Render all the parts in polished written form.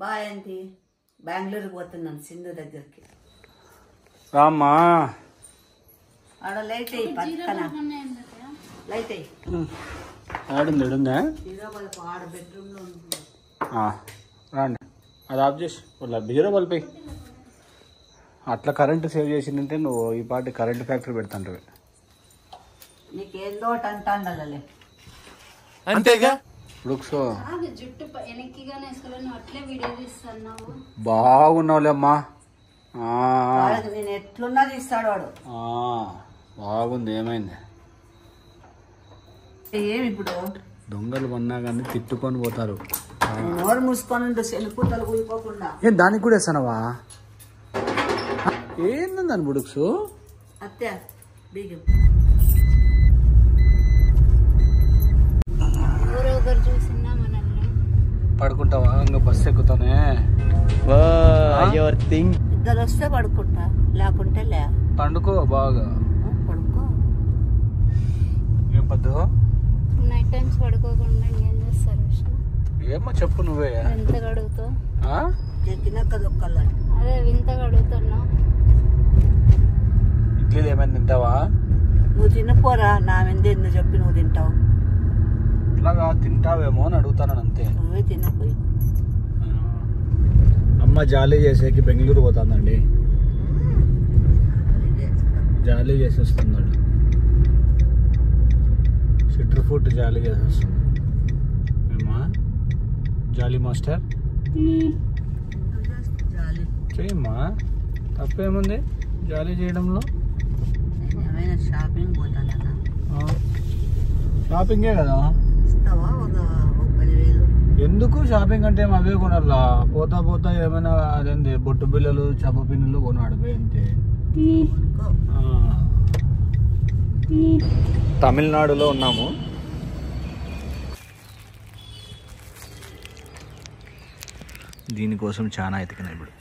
బాయంతి బెంగళూరుకి పోతున్నాను సింధు దగ్గరికి. రామ్మా ఆడ లైట్ అయ్యి పక్కన లైట్ అయ్యి ఆడుంది ఇడుందా ఆడ బెడ్రూమ్లో ఉంటుంది. రండి అది ఆఫ్ చేసి బీరో బల్పై అట్లా కరెంటు సేవ్ చేసిందంటే నువ్వు ఈ పాటి కరెంటు ఫ్యాక్టరీ పెడతాంటవి. నీకేందో అంటాండలే అంతేగా. బాగున్నావులేమ్మా. నేను ఎట్లున్నా తీస్తాడు వాడు. బాగుంది. ఏమైంది? ఏమి ఇప్పుడు దొంగలు పన్నా కానీ తిట్టుకొని పోతారు. నోరు మూసుకొని సెల్పుతలు కూలిపోకుండా. ఏం దానికి కూడా వేస్తానవా? ఏందని బుడుక్స్ అత్తే బీగం పడుకుంటావా? ఇంకా బస్సు ఎక్కుతానే. ఇద్దరు వస్తే పడుకుంటా, లేకుంటే లే. పండుకో బాగా పడుకో. ఏం పద్దు నైట్ టైమ్స్ పడుకోకుండా ఏం చేస్తారు? ఏమో చెప్పు నువ్వే. వింతగా అడుగుతావు. దొక్కలని అదే వింతగా అడుగుతున్నా. ఇడ్లీలు ఏమైనా తింటావా? నువ్వు తినపోరా, నా మీద ఎందుకు చెప్పి నువ్వు తింటావు? ఇట్లాగా తింటావేమో అని అడుగుతాను అంతే. నువ్వే తినపోయి. అమ్మ జాలీ చేసేకి బెంగళూరు పోతుందండి. జాలీ చేసి వస్తున్నాడు. సిట్టర్ ఫుడ్ జాలీ చేసి వస్తుంది. మేమా జాలీ మాస్టర్ చేయమ్మా, తప్పేముంది జాలీ చేయడంలో? షాపింగ్ పోతాను. షాపింగే కదా. ఇస్తావా ఒక 10,000? ఎందుకు షాపింగ్ అంటే అవే కొనాలా? పోతా పోతా ఏమైనా అదేంటి బొట్టు బిల్లలు చప్ప పిన్నులు కొనాడు అంతే. తమిళనాడులో ఉన్నాము. దీనికోసం చాలా ఎతికినా ఇప్పుడు.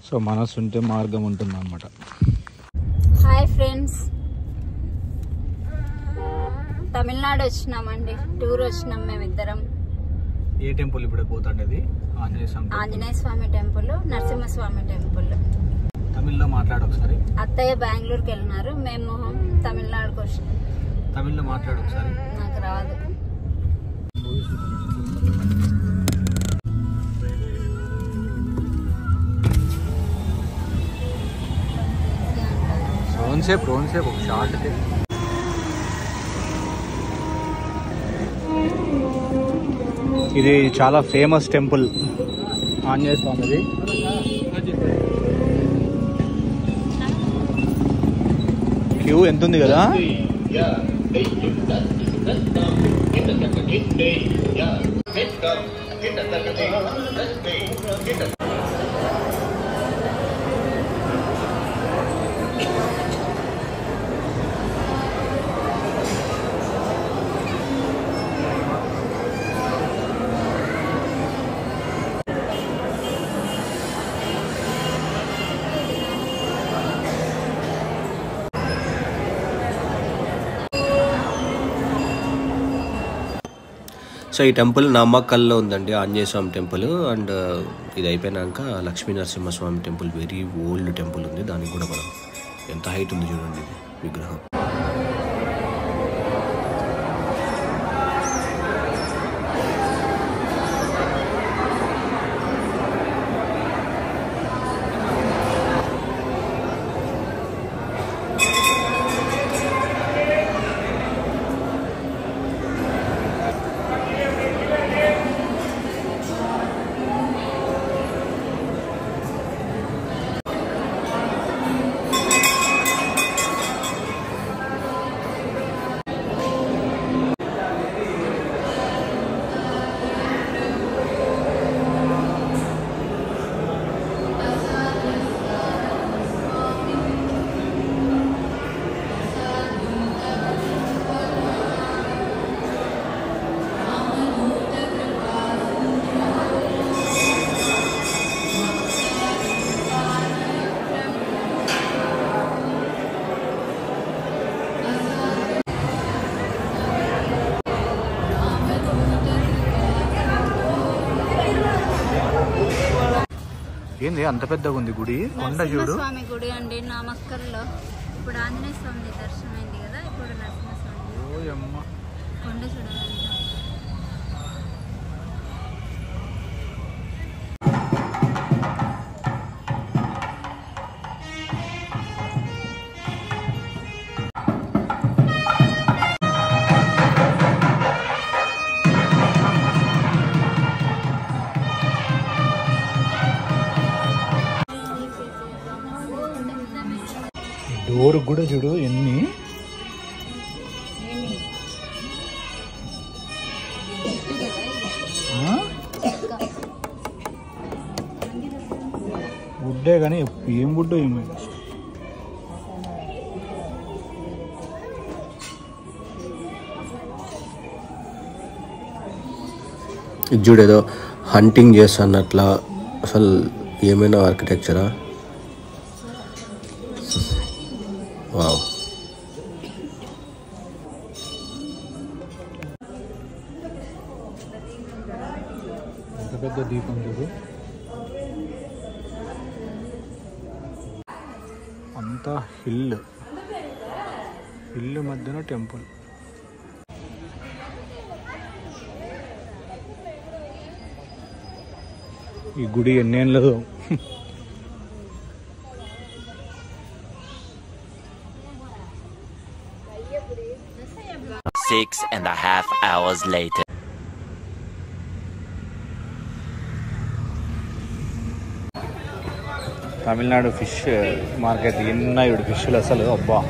సో మనసు ఉంటే మార్గం ఉంటుంది అన్నమాట. హాయ్ ఫ్రెండ్స్, తమిళనాడు వచ్చినామండి. టూర్ వచ్చినాం మేమిద్దరం. ఏ టెంపుల్ ఇప్పుడు పోతాండేది? Anjaneya Swami temple, Narasimhaswamy temple. తమిళ్లో మాట్లాడు ఒకసారి. అత్తయ్య బెంగళూరుకి వెళ్ళినారు, మేము తమిళనాడుకి వచ్చినాం. తమిళ్లో మాట్లాడు ఒకసారి. నాకు రాదు. రోన్సేపు ఒక షార్ట్. ఇది చాలా ఫేమస్ టెంపుల్, ఆంజనేయ స్వామిది. క్యూ ఎంత ఉంది కదా. సో ఈ టెంపుల్ నామక్కల్లో ఉందండి, ఆంజనేయ స్వామి టెంపుల్. అండ్ ఇది అయిపోయినాక Lakshmi Narasimhaswamy temple, very old temple ఉంది. దానికి కూడా మనం ఎంత హైట్ ఉంది చూడండి ఇది విగ్రహం. ఏంది అంత పెద్దగా ఉంది గుడి? కొండ చూడు. స్వామి గుడి అండి నామక్కల్లో. ఇప్పుడు ఆంజనేయ స్వామి దర్శనం అయింది కదా, ఇప్పుడు నరసింహస్వామి కొండ చూడండి. డోర్ కూడా చూడు ఎన్ని. వుడ్డే కానీ ఏం వుడ్డో ఏమి. ఇది చూడేదో హంటింగ్ చేస్తున్నట్లా. అసలు ఏమైనా ఆర్కిటెక్చరా. వావ్. ఎంత పెద్ద దీపం చూడు. అంతా హిల్ మధ్యన టెంపుల్. ఈ గుడి ఎన్నేళ్ళదో. 6.5 hours later. Tamil Nadu fish market ఎన్నాయి ఫిష్లు అసలు. అబ్బా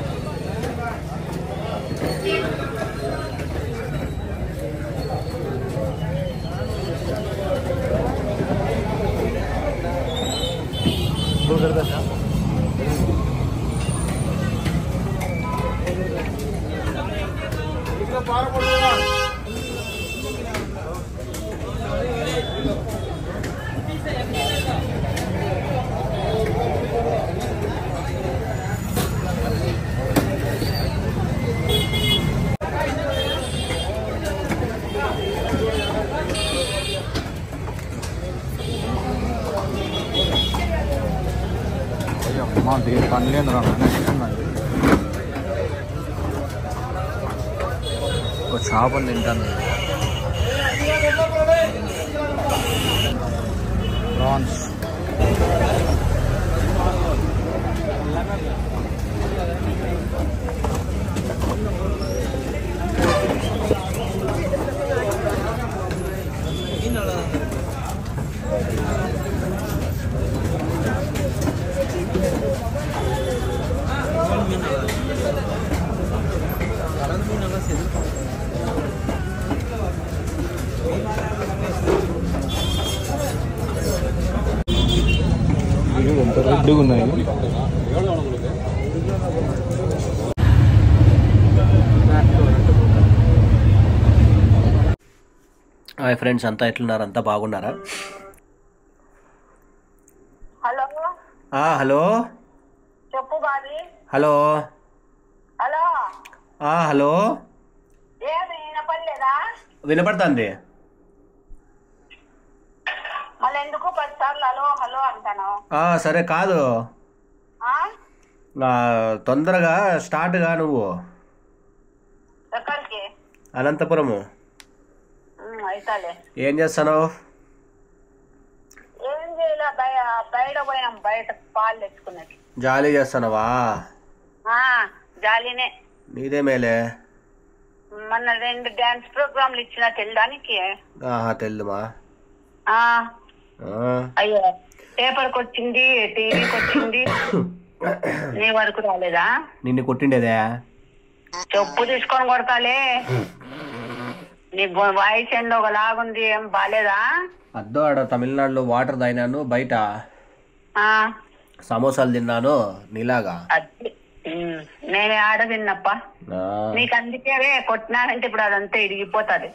దీని పనిలేను రా ఒక చేపలు తింటాను. ప్రాన్స్ ఎంత రెడ్డిగా ఉన్నాయి. హాయ్ ఫ్రెండ్స్, అంతా ఎట్లున్నారు? అంతా బాగున్నారా? హలో హలో చెప్పు బాబీ. హలో హలో హలో ఏమి వినపడలేదా? వినపడుతుంది. మళ్ళీ ఎందుకు 10 సార్లు హలో హలో అంటాను? సరే కాదు, తొందరగా స్టార్ట్గా. నువ్వు ఎక్కడికి? అనంతపురము. అయితాలే. ఏం చేస్తున్నావు? ఏం చేయలే, బయట పోయినాం. బయట పాలు తెచ్చుకున్నట్టు. జాలీ చేస్తున్నావా? జాలీనే. నీదే మేలే. మొన్న 2 డాన్స్ ప్రోగ్రాంలు ఇచ్చిన తెల్లడానికి. తెలుదుమా? అయ్యో, పేపర్కి వచ్చింది, టీవీకి వచ్చింది. నీ వరకు రాలేదా? నిన్ను కొట్టిండేదే. చెప్పు తీసుకొని కొడతాలే. నీ వాయిస్ ఏందో ఒకలాగుంది, ఏం బాలేదా? అద్దో ఆడ తమిళనాడులో వాటర్ తాగినాను, బయట సమోసాలు తిన్నాను నీలాగా. నేనే ఆడ తిన్నప్ప. నీకు అందుకే కొట్టినానంటే ఇప్పుడు అదంతా ఇరిగిపోతుంది.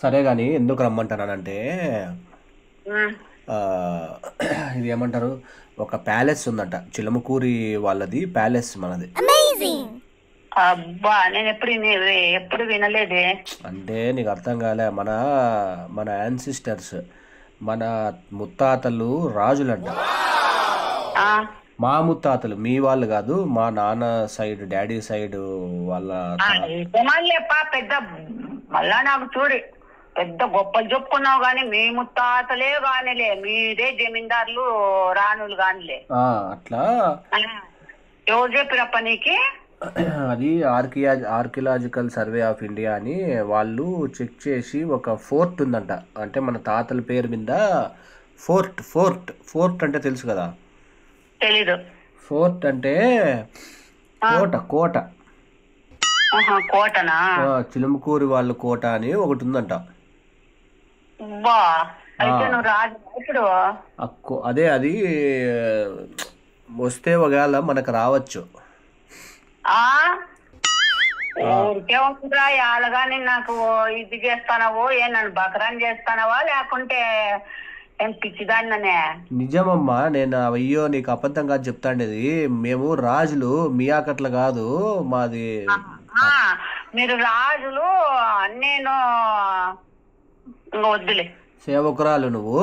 సరే గాని ఎందుకు రమ్మంటానంటే, ఇది ఏమంటారు, ఒక ప్యాలెస్ ఉందంట, చిలమకూరి వాళ్ళది ప్యాలెస్, మనది. అబ్బా, నేను ఎప్పుడు వినలేదే. అంటే నీకు అర్థం కాలే. మన యాన్సిస్టర్స్, మన ముత్తాతలు రాజులంట. మా ముత్తాతలు మీ వాళ్ళు కాదు, మా నాన్న సైడ్ డాడీ సైడ్ వాళ్ళ. పెద్ద మళ్ళా నాకు చూడి పెద్ద గొప్పలు చెప్పుకున్నావు గాని మీ ముత్తాతలే కానిలే, మీదే జమీందారులు రాణులు కానిలే. అట్లా ఎవరు చెప్పిరప్ప నీకి? అది ఆర్కియలాజికల్ సర్వే ఆఫ్ ఇండియా అని వాళ్ళు చెక్ చేసి ఒక ఫోర్ట్ ఉందంట. అంటే మన తాతల పేరు మీద ఫోర్ట్ అంటే తెలుసు కదా? తెలీదు. ఫోర్ట్ అంటే కోట. కోటనా? చిలుమకూరి వాళ్ళ కోట అని ఒకటి ఉందంట. అదే అది వస్తే ఒకవేళ మనకు రావచ్చు. ఊరికే ఉంటుందా అలాగాని నాకు ఇది చేస్తానవో నన్ను బకరాన్ చేస్తానవా లేకుంటే ఏం పిచ్చిదాన్ననే? నిజమమ్మా, నేను అయ్యో నీకు అబద్ధం కాదు చెప్తాండేది. మేము రాజులు, మియాకట్ల కాదు మాది. మీరు రాజులు, నేను వద్దులే. సేవకురాలు నువ్వు.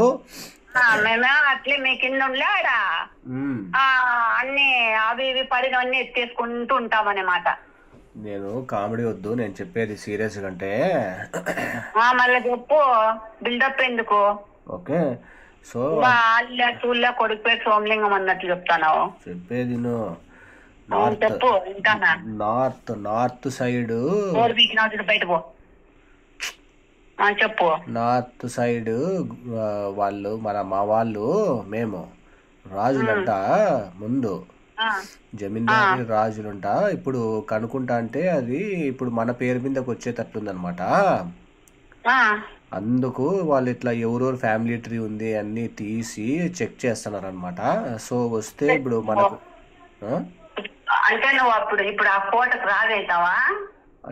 మేము అట్లే మీ కింద ఉండలేడా అన్ని అవి ఇవి పడినవన్నీ ఎత్తేసుకుంటూ ఉంటామన్నమాట. నేను కామెడీ వద్దు, నేను చెప్పేది సీరియస్ కంటే. మళ్ళీ చెప్పు, బిల్డప్ ఎందుకు? ఓకే, సో చూళ్ళ కొడుకు పేరు సోమలింగం అన్నట్లు చెప్తాను. చెప్పేది నార్త్ సైడ్ బయట పో. చెప్పు. నార్త్ సైడ్ వాళ్ళు మా వాళ్ళు మేము రాజులంట. ముందు జమీందారీ రాజులంట. ఇప్పుడు కనుక్కుంటా అంటే అది ఇప్పుడు మన పేరు మీదకి వచ్చేటట్లుందనమాట. అందుకు వాళ్ళు ఇట్లా ఎవరెవరు ఫ్యామిలీ ట్రీ ఉంది అన్ని తీసి చెక్ చేస్తున్నారు అనమాట. సో వస్తే ఇప్పుడు మనకు అంటే నువ్వు ఇప్పుడు ఆ కోటకు రాగైతావా?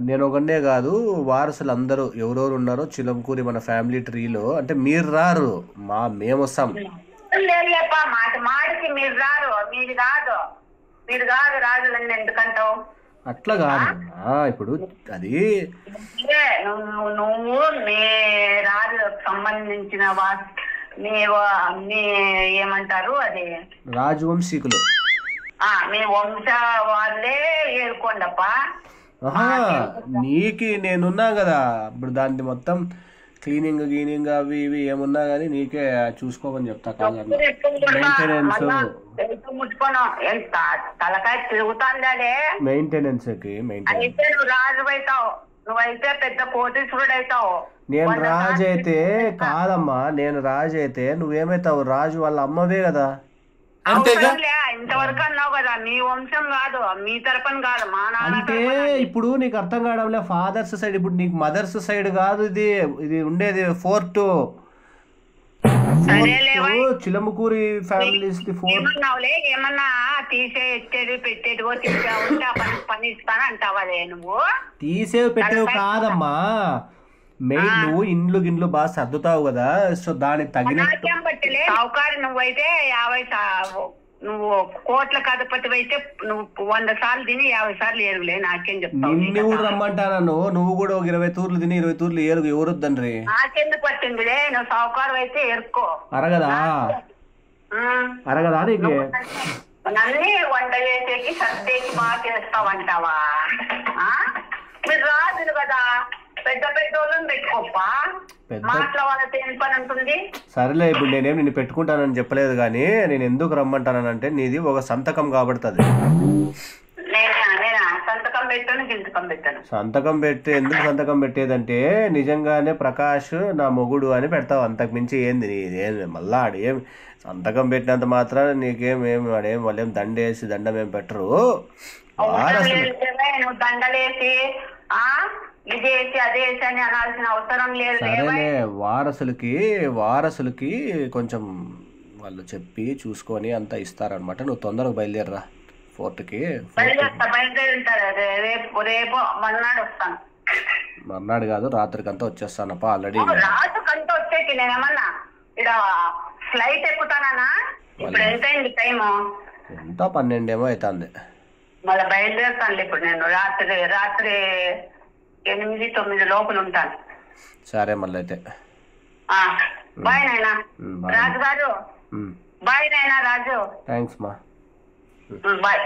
నేను ఒకనే కాదు, వారసులు అందరూ ఎవరెవరు ఉన్నారో చిలంకూరి మన ఫ్యామిలీ ట్రీలో. అంటే మీరు రారు, మేము వస్తాం. మాటికి మీరు రారు, మీరు కాదు రాజులన్నీ ఎందుకంటావు? అట్లా కాదు ఇప్పుడు అది నువ్వు మీ రాజులకు సంబంధించిన మీ ఏమంటారు అది రాజవంశీకులు, మీ వంశ వాళ్ళే ఏరుకోండప్ప. నీకి నేనున్నా కదా ఇప్పుడు దాన్ని మొత్తం క్లీనింగ్ అవి ఇవి ఏమున్నా గానీ నీకే చూసుకోమని చెప్తా. తలకాయ మెయింటెనెన్స్ అయితే నువ్వు రాజు అవుతావు, నువ్వైతే పెద్ద కోటీశ్వరుడు అవుతావు. నేను రాజు అయితే కాదమ్మా, నేను రాజు అయితే నువ్వేమైతావు? రాజు వాళ్ళ అమ్మవే కదా. ఇంతవరకు అన్నావు కదా మీ వంశం కాదు, మీ తరపున కాదు, మా నాన్న. అంటే ఇప్పుడు నీకు అర్థం కావడంలే, ఫాదర్స్ సైడ్. ఇప్పుడు నీకు మదర్స్ సైడ్ కాదు, ఇది ఉండేది fort. Chilamakuri families the fort. ఏమన్నా తీసే ఎత్తేది పెట్టేది పని ఇస్తాను అంటావా? నువ్వు తీసేవి పెట్టేవి కాదమ్మా, మెయిన్ నువ్వు ఇండ్లు బాగా సర్దుతావు కదా, సో దానికి తగినట్టు. సావుకారు నువ్వైతే 50 నువ్వు కోట్లకు అధిపతి అయితే నువ్వు 100 సార్లు తిని 50 సార్లు ఏరుగులే. నాకేం చెప్తావు? నిన్ను కూడా రమ్మంటాను, నువ్వు కూడా ఒక 20 తూర్లు తిని 20 తూర్లు ఏరుగు. ఎవరొద్దండ్రి? నాకెందుకు పట్టిందిలే, నువ్వు సావుకారు అయితే ఏరుకో. అరగదా నీకు? నన్ను వంట చేసేకి సర్దేకి బాగా చేస్తావంటావా? మీరు రాజులు కదా, పెద్ద వాళ్ళని పెట్టుకోప్పా. మాటల వాళ్ళతో ఏం పని ఉంటుంది? సరేలే, ఇప్పుడు నేనేం నిన్ను పెట్టుకుంటానని చెప్పలేదు కానీ నేను ఎందుకు రమ్మంటానంటే నీది ఒక సంతకం కాబడుతుంది. సంతకం పెట్టి ఎందుకు సంతకం పెట్టేదంటే నిజంగానే ప్రకాష్ నా మొగుడు అని పెడతావు, అంతకు మించి ఏంది నీదేం. మళ్ళా ఆడేం సంతకం పెట్టినంత మాత్రాన నీకేం వాడేం వాళ్ళేం దండం ఏం పెట్టరు. దండలేసి ఇదేసి అదేసి అని అనాల్సిన అవసరం లేదు. సరేలే, వారసులకి కొంచెం వాళ్ళు చెప్పి చూసుకొని అంతా ఇస్తారనమాట. నువ్వు తొందరగా బయలుదేరరా ఫోర్ట్కి. మర్నాడు కాదు, రాత్రికంతా వచ్చేస్తానప్ప. ఆల్రెడీ రాత్రికంతా వచ్చేకి నేనేమన్నా ఇక్కడ ఫ్లైట్ ఎక్కుతానా? ఇప్పుడు ఎంత అయింది టైము? ఎంత 12 ఏమో అవుతుంది. మళ్ళీ బయలుదేరుతాను ఇప్పుడు నేను. రాత్రి 8-9 లోపల ఉంటాను. సరే మళ్ళీ అయితే బాయ్ నాయనా. రాజుగారు బాయ్ నాయనా రాజు. థ్యాంక్స్ మా. బాయ్.